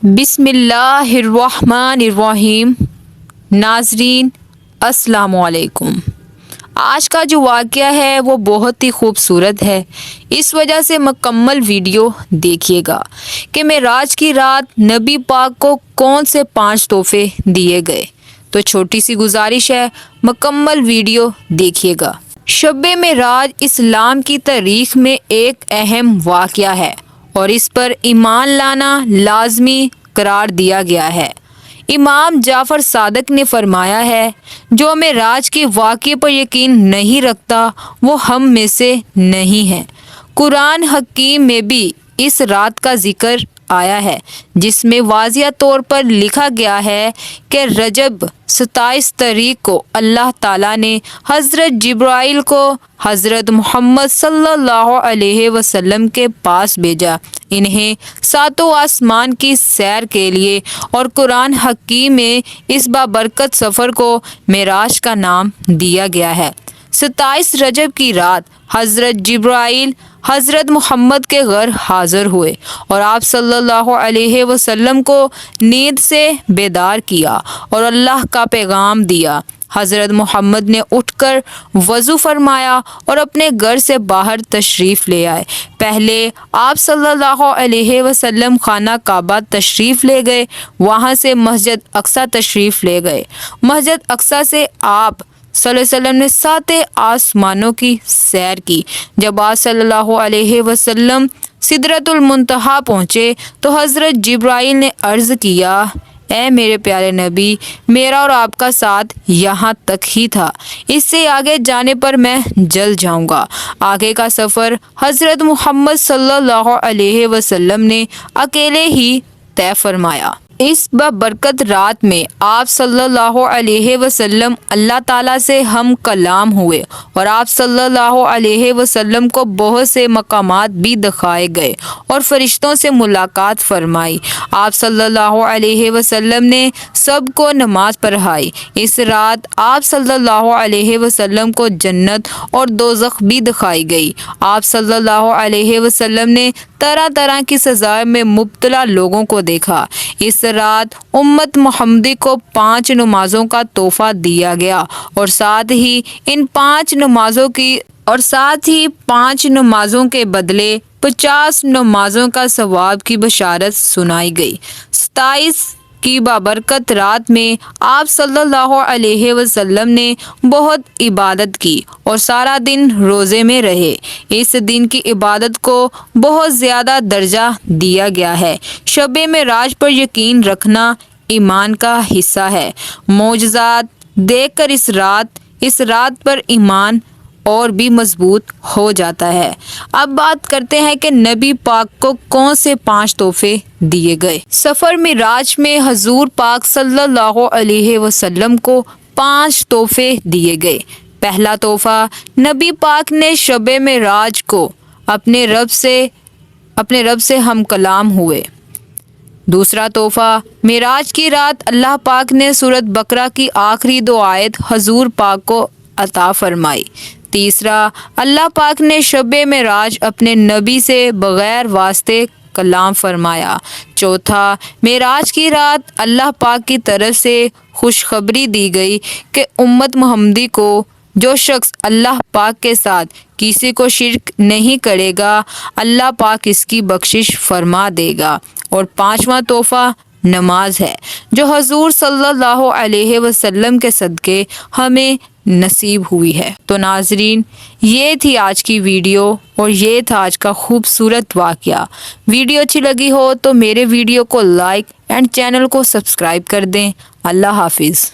بسم اللہ الرحمن الرحیم۔ ناظرین السلام علیکم۔ آج کا جو واقعہ ہے وہ بہت ہی خوبصورت ہے، اس وجہ سے مکمل ویڈیو دیکھیے گا کہ معراج کی رات نبی پاک کو کون سے 5 تحفے دیے گئے۔ تو چھوٹی سی گزارش ہے، مکمل ویڈیو دیکھیے گا۔ شب معراج اسلام کی تاریخ میں ایک اہم واقعہ ہے اور اس پر ایمان لانا لازمی قرار دیا گیا ہے۔ امام جعفر صادق نے فرمایا ہے، جو معراج کے واقعے پر یقین نہیں رکھتا وہ ہم میں سے نہیں ہے۔ قرآن حکیم میں بھی اس رات کا ذکر آیا ہے، جس میں واضح طور پر لکھا گیا ہے کہ رجب 27 تاریخ کو اللہ تعالیٰ نے حضرت جبرائیل کو حضرت محمد صلی اللہ علیہ وسلم کے پاس بھیجا، انہیں 7 آسمان کی سیر کے لیے، اور قرآن حکیم میں اس بابرکت سفر کو معراج کا نام دیا گیا ہے۔ 27 رجب کی رات حضرت جبرائیل حضرت محمد کے گھر حاضر ہوئے اور آپ صلی اللہ علیہ وسلم کو نیند سے بیدار کیا اور اللہ کا پیغام دیا۔ حضرت محمد نے اٹھ کر وضو فرمایا اور اپنے گھر سے باہر تشریف لے آئے۔ پہلے آپ صلی اللہ علیہ وسلم خانہ کعبہ تشریف لے گئے، وہاں سے مسجد اقصی تشریف لے گئے۔ مسجد اقصی سے آپ صلی اللہ علیہ وسلم نے 7 آسمانوں کی سیر کی۔ جب آپ صلی اللہ علیہ وسلم سدرۃ المنتہا پہنچے تو حضرت جبرائیل نے عرض کیا، اے میرے پیارے نبی، میرا اور آپ کا ساتھ یہاں تک ہی تھا، اس سے آگے جانے پر میں جل جاؤں گا۔ آگے کا سفر حضرت محمد صلی اللہ علیہ وسلم نے اکیلے ہی طے فرمایا۔ اس بابرکت رات میں آپ صلی اللہ علیہ وسلم اللہ تعالیٰ سے ہم کلام ہوئے اور آپ صلی اللہ علیہ وسلم کو بہت سے مقامات بھی دکھائے گئے اور فرشتوں سے ملاقات فرمائی۔ آپ صلی اللہ علیہ وسلم نے سب کو نماز پڑھائی۔ اس رات آپ صلی اللہ علیہ وسلم کو جنت اور دوزخ بھی دکھائی گئی۔ آپ صلی اللہ علیہ وسلم نے طرح طرح کی سزا میں مبتلا لوگوں کو دیکھا۔ اس رات امت محمدی کو 5 نمازوں کا تحفہ دیا گیا اور ساتھ ہی 5 نمازوں کے بدلے 50 نمازوں کا ثواب کی بشارت سنائی گئی۔ 27 کی بابرکت رات میں آپ صلی اللہ علیہ وسلم نے بہت عبادت کی اور سارا دن روزے میں رہے۔ اس دن کی عبادت کو بہت زیادہ درجہ دیا گیا ہے۔ شب معراج پر یقین رکھنا ایمان کا حصہ ہے۔ معجزات دیکھ کر اس رات پر ایمان اور بھی مضبوط ہو جاتا ہے۔ اب بات کرتے ہیں کہ نبی پاک کو کون سے 5 تحفے دیے گئے۔ سفر معراج میں حضور پاک صلی اللہ علیہ وسلم کو 5 تحفے دیے گئے۔ پہلا تحفہ، نبی پاک نے شب معراج کو اپنے رب سے ہم کلام ہوئے۔ دوسرا تحفہ، معراج کی رات اللہ پاک نے سورۃ بقرہ کی آخری 2 آیت حضور پاک کو عطا فرمائی۔ تیسرا، اللہ پاک نے شب معراج اپنے نبی سے بغیر واسطے کلام فرمایا۔ چوتھا، معراج کی رات اللہ پاک کی طرف سے خوشخبری دی گئی کہ امت محمدی کو جو شخص اللہ پاک کے ساتھ کسی کو شرک نہیں کرے گا، اللہ پاک اس کی بخشش فرما دے گا۔ اور 5واں تحفہ نماز ہے، جو حضور صلی اللہ علیہ وسلم کے صدقے ہمیں نصیب ہوئی ہے۔ تو ناظرین، یہ تھی آج کی ویڈیو اور یہ تھا آج کا خوبصورت واقعہ۔ ویڈیو اچھی لگی ہو تو میرے ویڈیو کو لائک اینڈ چینل کو سبسکرائب کر دیں۔ اللہ حافظ۔